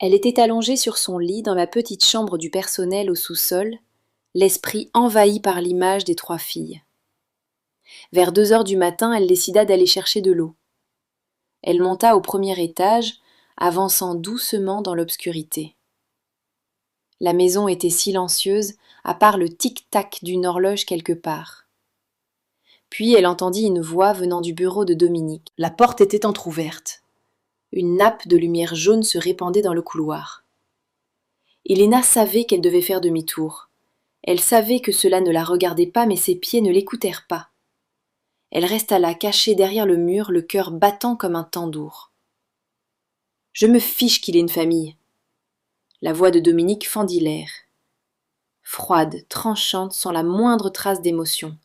Elle était allongée sur son lit dans la petite chambre du personnel au sous-sol, l'esprit envahi par l'image des 3 filles. Vers 2 heures du matin, elle décida d'aller chercher de l'eau. Elle monta au premier étage, avançant doucement dans l'obscurité. La maison était silencieuse, à part le tic-tac d'une horloge quelque part. Puis elle entendit une voix venant du bureau de Dominique. La porte était entr'ouverte. Une nappe de lumière jaune se répandait dans le couloir. Héléna savait qu'elle devait faire demi-tour. Elle savait que cela ne la regardait pas, mais ses pieds ne l'écoutèrent pas. Elle resta là, cachée derrière le mur, le cœur battant comme un tambour. « Je me fiche qu'il ait une famille. » La voix de Dominique fendit l'air. Froide, tranchante, sans la moindre trace d'émotion.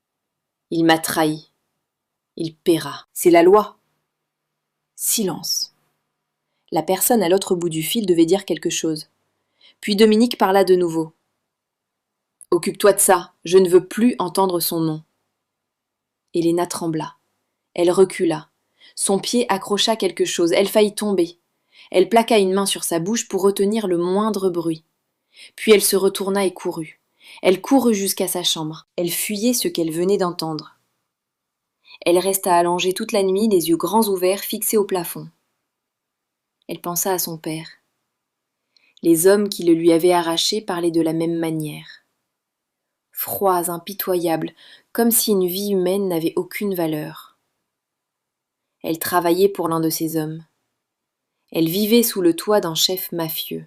« Il m'a trahi. Il paiera. C'est la loi. » Silence. La personne à l'autre bout du fil devait dire quelque chose. Puis Dominique parla de nouveau. « Occupe-toi de ça, je ne veux plus entendre son nom. » Héléna trembla. Elle recula. Son pied accrocha quelque chose, elle faillit tomber. Elle plaqua une main sur sa bouche pour retenir le moindre bruit. Puis elle se retourna et courut. Elle courut jusqu'à sa chambre. Elle fuyait ce qu'elle venait d'entendre. Elle resta allongée toute la nuit, les yeux grands ouverts, fixés au plafond. Elle pensa à son père. Les hommes qui le lui avaient arraché parlaient de la même manière. Froids, impitoyables, comme si une vie humaine n'avait aucune valeur. Elle travaillait pour l'un de ces hommes. Elle vivait sous le toit d'un chef mafieux.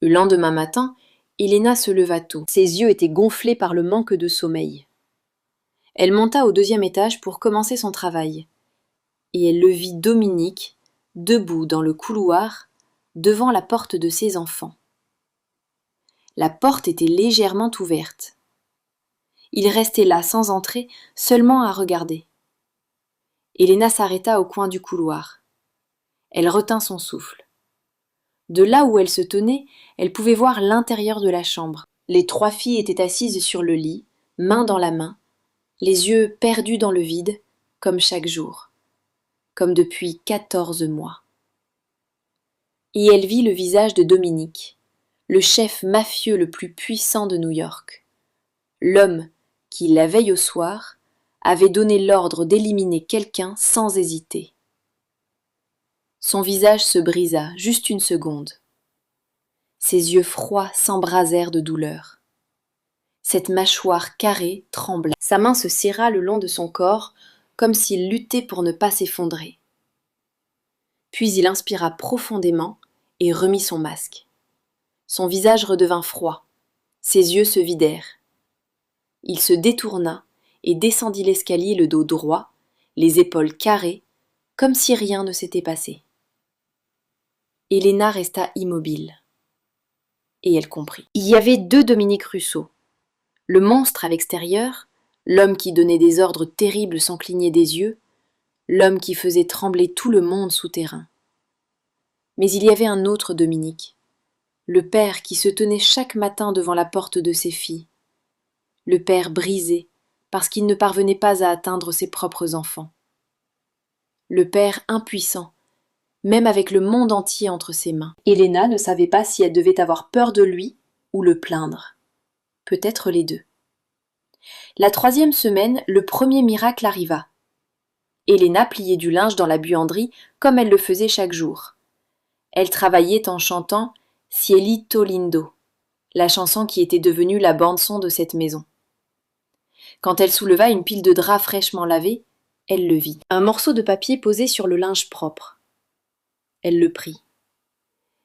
Le lendemain matin, Héléna se leva tôt. Ses yeux étaient gonflés par le manque de sommeil. Elle monta au 2e étage pour commencer son travail. Et elle le vit Dominique, debout dans le couloir, devant la porte de ses enfants. La porte était légèrement ouverte. Il restait là, sans entrer, seulement à regarder. Héléna s'arrêta au coin du couloir. Elle retint son souffle. De là où elle se tenait, elle pouvait voir l'intérieur de la chambre. Les 3 filles étaient assises sur le lit, main dans la main, les yeux perdus dans le vide, comme chaque jour, comme depuis 14 mois. Et elle vit le visage de Dominique, le chef mafieux le plus puissant de New York, l'homme qui, la veille au soir, avait donné l'ordre d'éliminer quelqu'un sans hésiter. Son visage se brisa, juste une seconde. Ses yeux froids s'embrasèrent de douleur. Cette mâchoire carrée trembla. Sa main se serra le long de son corps, comme s'il luttait pour ne pas s'effondrer. Puis il inspira profondément et remit son masque. Son visage redevint froid. Ses yeux se vidèrent. Il se détourna et descendit l'escalier le dos droit, les épaules carrées, comme si rien ne s'était passé. Héléna resta immobile. Et elle comprit. Il y avait 2 Dominique Russo. Le monstre à l'extérieur, l'homme qui donnait des ordres terribles sans cligner des yeux, l'homme qui faisait trembler tout le monde souterrain. Mais il y avait un autre Dominique, le père qui se tenait chaque matin devant la porte de ses filles, le père brisé parce qu'il ne parvenait pas à atteindre ses propres enfants, le père impuissant, même avec le monde entier entre ses mains. Héléna ne savait pas si elle devait avoir peur de lui ou le plaindre. Peut-être les 2. La 3e semaine, le premier miracle arriva. Héléna pliait du linge dans la buanderie comme elle le faisait chaque jour. Elle travaillait en chantant « Cielito lindo », la chanson qui était devenue la bande-son de cette maison. Quand elle souleva une pile de draps fraîchement lavés, elle le vit. Un morceau de papier posé sur le linge propre. Elle le prit.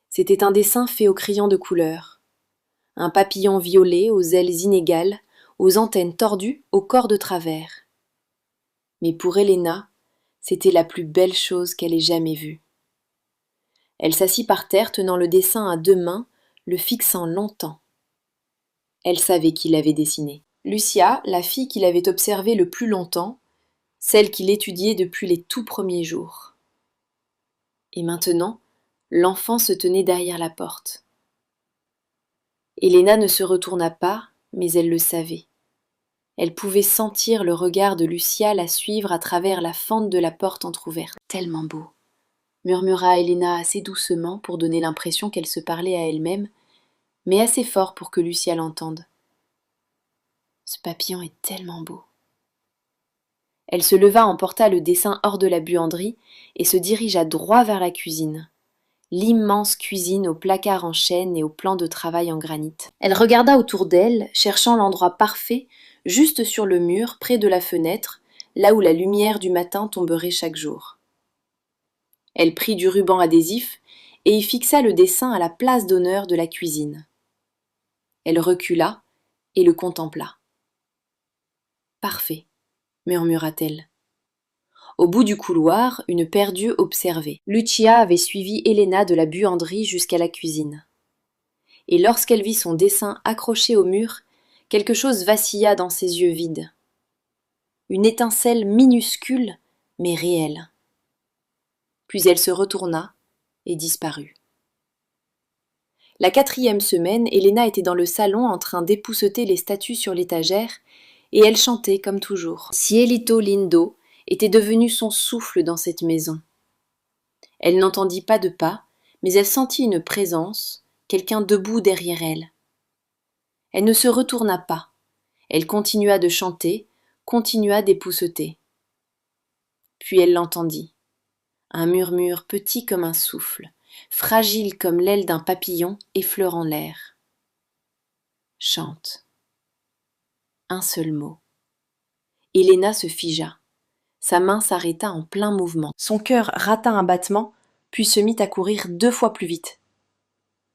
C'était un dessin fait au crayon de couleur. Un papillon violet aux ailes inégales, aux antennes tordues, au corps de travers. Mais pour Héléna, c'était la plus belle chose qu'elle ait jamais vue. Elle s'assit par terre tenant le dessin à 2 mains, le fixant longtemps. Elle savait qui l'avait dessiné. Lucia, la fille qu'il avait observée le plus longtemps, celle qu'il étudiait depuis les tout premiers jours. Et maintenant, l'enfant se tenait derrière la porte. Héléna ne se retourna pas, mais elle le savait. Elle pouvait sentir le regard de Lucia la suivre à travers la fente de la porte entr'ouverte. Tellement beau, murmura Elena assez doucement pour donner l'impression qu'elle se parlait à elle-même, mais assez fort pour que Lucia l'entende. Ce papillon est tellement beau. Elle se leva, emporta le dessin hors de la buanderie et se dirigea droit vers la cuisine. L'immense cuisine aux placards en chêne et aux plans de travail en granit. Elle regarda autour d'elle, cherchant l'endroit parfait, juste sur le mur, près de la fenêtre, là où la lumière du matin tomberait chaque jour. Elle prit du ruban adhésif et y fixa le dessin à la place d'honneur de la cuisine. Elle recula et le contempla. « Parfait », murmura-t-elle. Au bout du couloir, une perdue observait. Lucia avait suivi Elena de la buanderie jusqu'à la cuisine. Et lorsqu'elle vit son dessin accroché au mur, quelque chose vacilla dans ses yeux vides. Une étincelle minuscule, mais réelle. Puis elle se retourna et disparut. La 4e semaine, Elena était dans le salon en train d'épousseter les statues sur l'étagère, et elle chantait comme toujours. Cielito lindo était devenu son souffle dans cette maison. Elle n'entendit pas de pas, mais elle sentit une présence, quelqu'un debout derrière elle. Elle ne se retourna pas. Elle continua de chanter, continua d'épousseter. Puis elle l'entendit. Un murmure petit comme un souffle, fragile comme l'aile d'un papillon effleurant l'air. Chante. Un seul mot. Elena se figea. Sa main s'arrêta en plein mouvement. Son cœur rata un battement, puis se mit à courir 2 fois plus vite.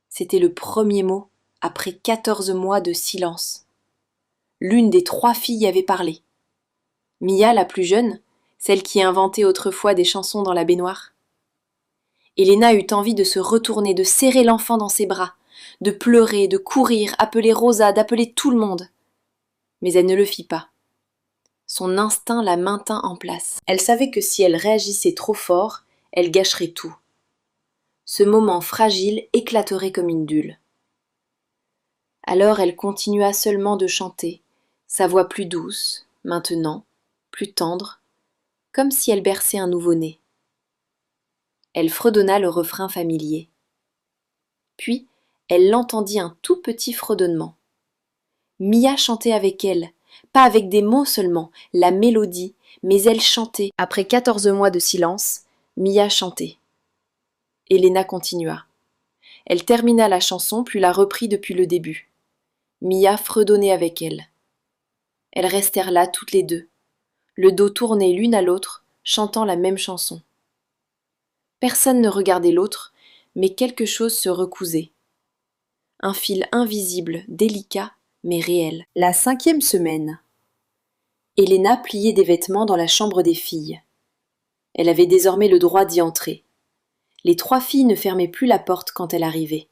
C'était le premier mot, après 14 mois de silence. L'une des 3 filles avait parlé. Mia, la plus jeune, celle qui inventait autrefois des chansons dans la baignoire. Elena eut envie de se retourner, de serrer l'enfant dans ses bras, de pleurer, de courir, appeler Rosa, d'appeler tout le monde. Mais elle ne le fit pas. Son instinct la maintint en place. Elle savait que si elle réagissait trop fort, elle gâcherait tout. Ce moment fragile éclaterait comme une bulle. Alors elle continua seulement de chanter, sa voix plus douce, maintenant, plus tendre, comme si elle berçait un nouveau-né. Elle fredonna le refrain familier. Puis, elle l'entendit un tout petit fredonnement. Mia chantait avec elle, pas avec des mots seulement, la mélodie, mais elle chantait. Après 14 mois de silence, Mia chantait. Elena continua. Elle termina la chanson, puis la reprit depuis le début. Mia fredonnait avec elle. Elles restèrent là toutes les deux, le dos tourné l'une à l'autre, chantant la même chanson. Personne ne regardait l'autre, mais quelque chose se recousait. Un fil invisible, délicat, mais réel. La 5e semaine. Elena pliait des vêtements dans la chambre des filles. Elle avait désormais le droit d'y entrer. Les 3 filles ne fermaient plus la porte quand elle arrivait.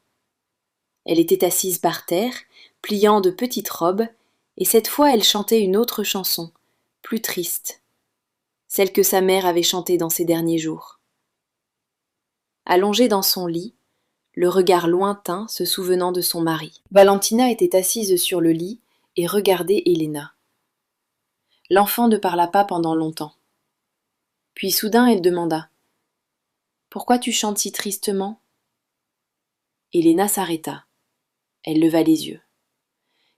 Elle était assise par terre, pliant de petites robes, et cette fois elle chantait une autre chanson, plus triste, celle que sa mère avait chantée dans ses derniers jours. Allongée dans son lit, le regard lointain se souvenant de son mari. Valentina était assise sur le lit et regardait Elena. L'enfant ne parla pas pendant longtemps. Puis soudain elle demanda « Pourquoi tu chantes si tristement ?» Elena s'arrêta. Elle leva les yeux.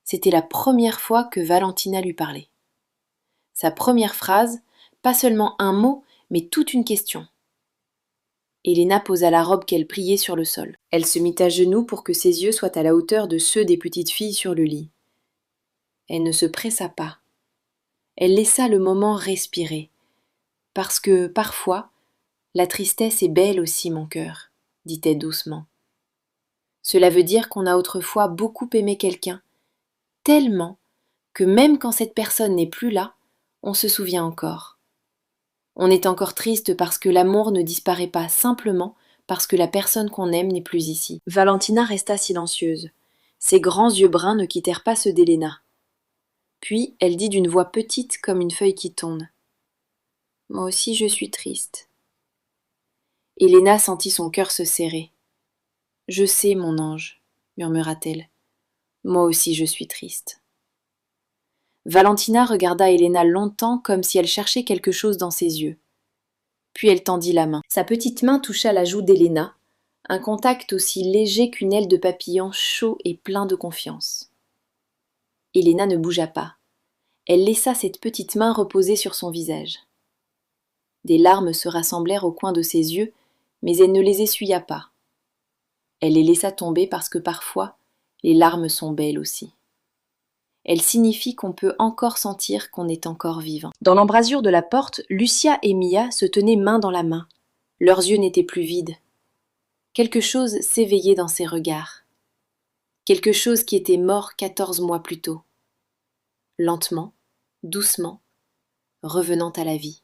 C'était la première fois que Valentina lui parlait. Sa première phrase, pas seulement un mot, mais toute une question. Elena posa la robe qu'elle pliait sur le sol. Elle se mit à genoux pour que ses yeux soient à la hauteur de ceux des petites filles sur le lit. Elle ne se pressa pas. Elle laissa le moment respirer. Parce que, parfois, la tristesse est belle aussi, mon cœur, dit-elle doucement. Cela veut dire qu'on a autrefois beaucoup aimé quelqu'un, tellement que même quand cette personne n'est plus là, on se souvient encore. On est encore triste parce que l'amour ne disparaît pas simplement parce que la personne qu'on aime n'est plus ici. Valentina resta silencieuse. Ses grands yeux bruns ne quittèrent pas ceux d'Elena. Puis elle dit d'une voix petite comme une feuille qui tombe. « Moi aussi je suis triste. » Elena sentit son cœur se serrer. « Je sais, mon ange, » murmura-t-elle. « Moi aussi je suis triste. » Valentina regarda Elena longtemps comme si elle cherchait quelque chose dans ses yeux. puis elle tendit la main. Sa petite main toucha la joue d'Elena, un contact aussi léger qu'une aile de papillon chaud et plein de confiance. Elena ne bougea pas. Elle laissa cette petite main reposer sur son visage. Des larmes se rassemblèrent au coin de ses yeux, mais elle ne les essuya pas. Elle les laissa tomber parce que parfois, les larmes sont belles aussi. Elles signifient qu'on peut encore sentir qu'on est encore vivant. Dans l'embrasure de la porte, Lucia et Mia se tenaient main dans la main. Leurs yeux n'étaient plus vides. Quelque chose s'éveillait dans ses regards. Quelque chose qui était mort 14 mois plus tôt. Lentement, doucement, revenant à la vie.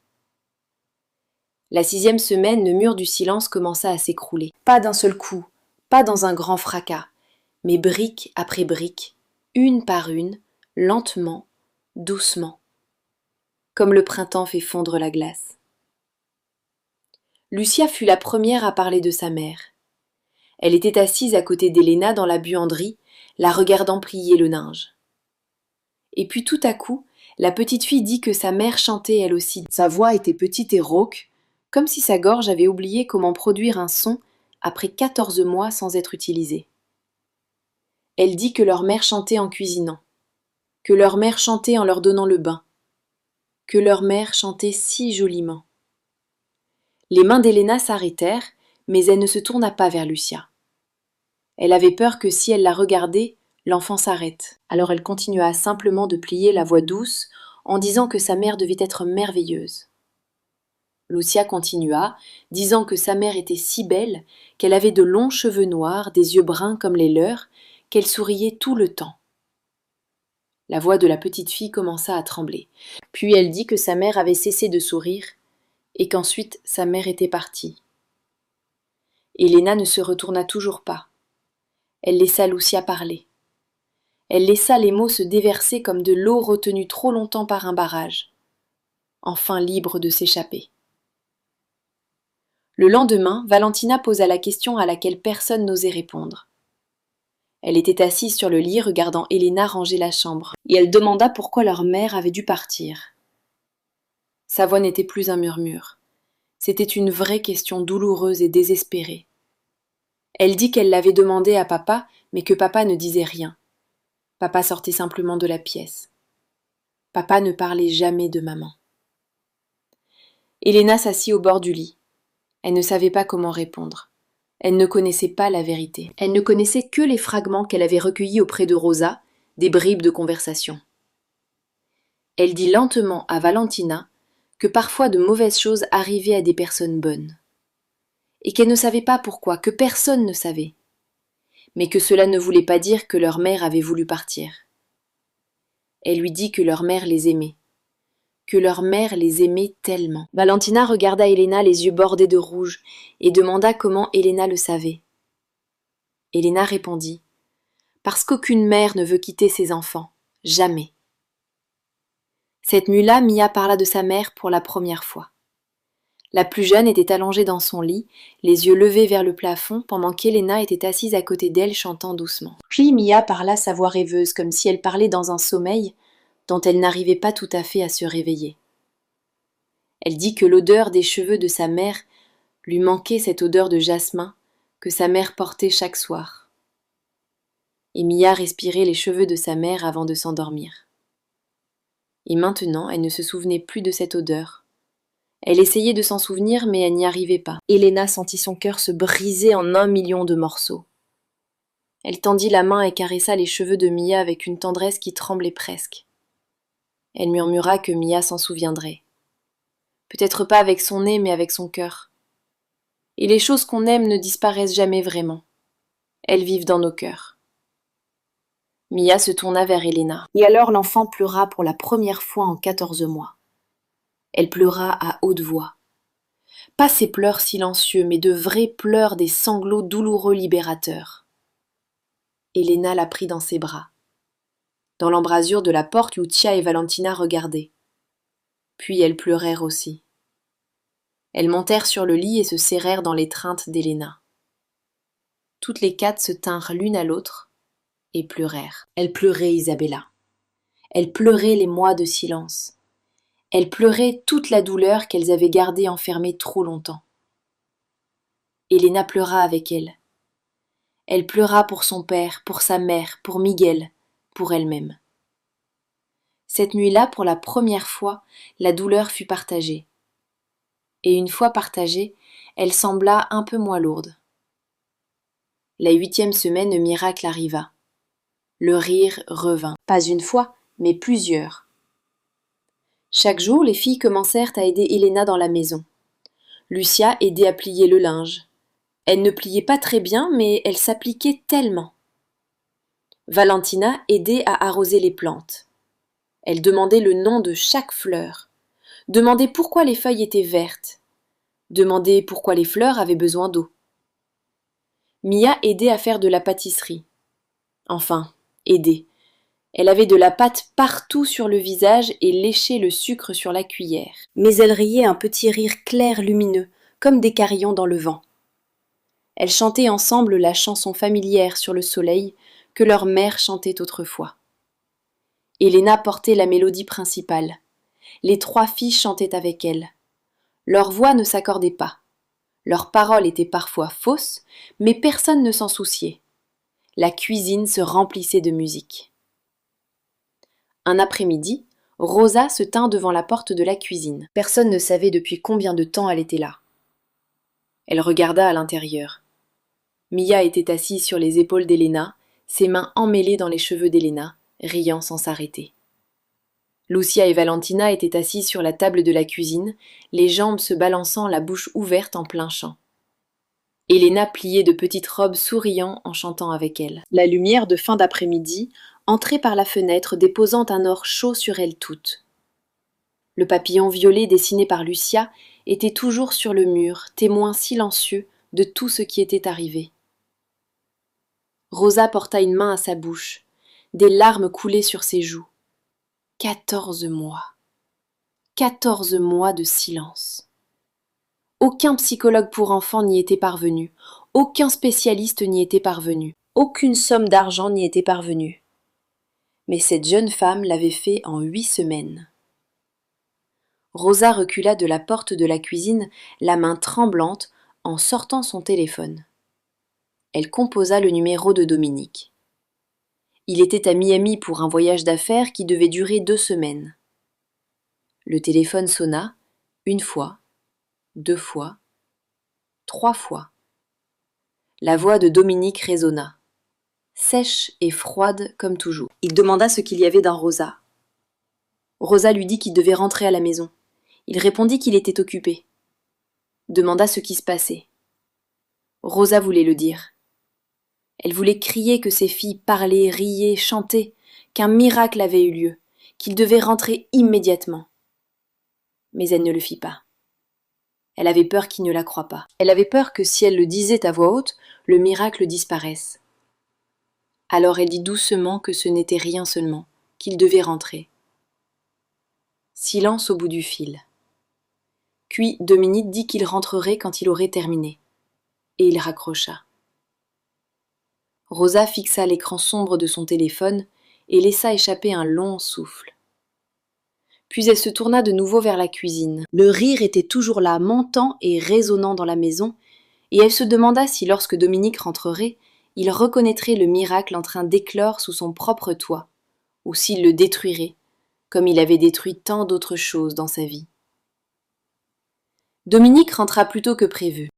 La 6e semaine, le mur du silence commença à s'écrouler. Pas d'un seul coup, pas dans un grand fracas, mais brique après brique, une par une, lentement, doucement, comme le printemps fait fondre la glace. Lucia fut la première à parler de sa mère. Elle était assise à côté d'Elena dans la buanderie, la regardant plier le linge. Et puis tout à coup, la petite fille dit que sa mère chantait elle aussi. Sa voix était petite et rauque, comme si sa gorge avait oublié comment produire un son après 14 mois sans être utilisée. Elle dit que leur mère chantait en cuisinant, que leur mère chantait en leur donnant le bain, que leur mère chantait si joliment. Les mains d'Elena s'arrêtèrent, mais elle ne se tourna pas vers Lucia. Elle avait peur que si elle la regardait, l'enfant s'arrête. Alors elle continua simplement de plier la voix douce en disant que sa mère devait être merveilleuse. Lucia continua, disant que sa mère était si belle, qu'elle avait de longs cheveux noirs, des yeux bruns comme les leurs, qu'elle souriait tout le temps. La voix de la petite fille commença à trembler. Puis elle dit que sa mère avait cessé de sourire et qu'ensuite sa mère était partie. Elena ne se retourna toujours pas. Elle laissa Lucia parler. Elle laissa les mots se déverser comme de l'eau retenue trop longtemps par un barrage, enfin libre de s'échapper. Le lendemain, Valentina posa la question à laquelle personne n'osait répondre. Elle était assise sur le lit regardant Elena ranger la chambre, et elle demanda pourquoi leur mère avait dû partir. Sa voix n'était plus un murmure. C'était une vraie question douloureuse et désespérée. Elle dit qu'elle l'avait demandé à papa, mais que papa ne disait rien. Papa sortait simplement de la pièce. Papa ne parlait jamais de maman. Elena s'assit au bord du lit. Elle ne savait pas comment répondre. Elle ne connaissait pas la vérité. Elle ne connaissait que les fragments qu'elle avait recueillis auprès de Rosa, des bribes de conversation. Elle dit lentement à Valentina que parfois de mauvaises choses arrivaient à des personnes bonnes. Et qu'elle ne savait pas pourquoi, que personne ne savait. Mais que cela ne voulait pas dire que leur mère avait voulu partir. Elle lui dit que leur mère les aimait. Que leur mère les aimait tellement. Valentina regarda Elena les yeux bordés de rouge et demanda comment Elena le savait. Elena répondit « Parce qu'aucune mère ne veut quitter ses enfants, jamais. » Cette nuit-là, Mia parla de sa mère pour la première fois. La plus jeune était allongée dans son lit, les yeux levés vers le plafond, pendant qu'Elena était assise à côté d'elle chantant doucement. Puis Mia parla sa voix rêveuse, comme si elle parlait dans un sommeil dont elle n'arrivait pas tout à fait à se réveiller. Elle dit que l'odeur des cheveux de sa mère lui manquait cette odeur de jasmin que sa mère portait chaque soir. Et Mia respirait les cheveux de sa mère avant de s'endormir. Et maintenant, elle ne se souvenait plus de cette odeur. Elle essayait de s'en souvenir, mais elle n'y arrivait pas. Elena sentit son cœur se briser en 1 million de morceaux. Elle tendit la main et caressa les cheveux de Mia avec une tendresse qui tremblait presque. Elle murmura que Mia s'en souviendrait. Peut-être pas avec son nez, mais avec son cœur. Et les choses qu'on aime ne disparaissent jamais vraiment. Elles vivent dans nos cœurs. Mia se tourna vers Elena. Et alors l'enfant pleura pour la première fois en 14 mois. Elle pleura à haute voix. Pas ces pleurs silencieux, mais de vrais pleurs, des sanglots douloureux libérateurs. Elena la prit dans ses bras. Dans l'embrasure de la porte, Lucia et Valentina regardaient. Puis elles pleurèrent aussi. Elles montèrent sur le lit et se serrèrent dans l'étreinte d'Elena. Toutes les 4 se tinrent l'une à l'autre et pleurèrent. Elle pleurait Isabella. Elle pleurait les mois de silence. Elles pleuraient toute la douleur qu'elles avaient gardée enfermée trop longtemps. Elena pleura avec elles. Elle pleura pour son père, pour sa mère, pour Miguel, pour elle-même. Cette nuit-là, pour la première fois, la douleur fut partagée. Et une fois partagée, elle sembla un peu moins lourde. La 8e semaine, le miracle arriva. Le rire revint. Pas une fois, mais plusieurs. Chaque jour, les filles commencèrent à aider Elena dans la maison. Lucia aidait à plier le linge. Elle ne pliait pas très bien, mais elle s'appliquait tellement. Valentina aidait à arroser les plantes. Elle demandait le nom de chaque fleur, demandait pourquoi les feuilles étaient vertes, demandait pourquoi les fleurs avaient besoin d'eau. Mia aidait à faire de la pâtisserie. Enfin, aidait. Elle avait de la pâte partout sur le visage et léchait le sucre sur la cuillère. Mais elle riait un petit rire clair lumineux, comme des carillons dans le vent. Elles chantaient ensemble la chanson familière sur le soleil que leur mère chantait autrefois. Elena portait la mélodie principale. Les 3 filles chantaient avec elle. Leurs voix ne s'accordaient pas. Leurs paroles étaient parfois fausses, mais personne ne s'en souciait. La cuisine se remplissait de musique. Un après-midi, Rosa se tint devant la porte de la cuisine. Personne ne savait depuis combien de temps elle était là. Elle regarda à l'intérieur. Mia était assise sur les épaules d'Elena, ses mains emmêlées dans les cheveux d'Elena, riant sans s'arrêter. Lucia et Valentina étaient assises sur la table de la cuisine, les jambes se balançant, la bouche ouverte en plein chant. Elena pliait de petites robes souriant en chantant avec elle. La lumière de fin d'après-midi entrait par la fenêtre, déposant un or chaud sur elles toutes. Le papillon violet dessiné par Lucia était toujours sur le mur, témoin silencieux de tout ce qui était arrivé. Rosa porta une main à sa bouche. Des larmes coulaient sur ses joues. 14 mois. 14 mois de silence. Aucun psychologue pour enfants n'y était parvenu. Aucun spécialiste n'y était parvenu. Aucune somme d'argent n'y était parvenue. Mais cette jeune femme l'avait fait en 8 semaines. Rosa recula de la porte de la cuisine, la main tremblante, en sortant son téléphone. Elle composa le numéro de Dominique. Il était à Miami pour un voyage d'affaires qui devait durer 2 semaines. Le téléphone sonna, 1 fois, 2 fois, 3 fois. La voix de Dominique résonna, sèche et froide comme toujours. Il demanda ce qu'il y avait dans Rosa. Rosa lui dit qu'il devait rentrer à la maison. Il répondit qu'il était occupé. Demanda ce qui se passait. Rosa voulait le dire. Elle voulait crier que ses filles parlaient, riaient, chantaient, qu'un miracle avait eu lieu, qu'il devait rentrer immédiatement. Mais elle ne le fit pas. Elle avait peur qu'il ne la croie pas. Elle avait peur que si elle le disait à voix haute, le miracle disparaisse. Alors elle dit doucement que ce n'était rien seulement, qu'il devait rentrer. Silence au bout du fil. Puis Dominique dit qu'il rentrerait quand il aurait terminé. Et il raccrocha. Rosa fixa l'écran sombre de son téléphone et laissa échapper un long souffle. Puis elle se tourna de nouveau vers la cuisine. Le rire était toujours là, montant et résonnant dans la maison, et elle se demanda si lorsque Dominique rentrerait, il reconnaîtrait le miracle en train d'éclore sous son propre toit, ou s'il le détruirait, comme il avait détruit tant d'autres choses dans sa vie. Dominique rentra plus tôt que prévu.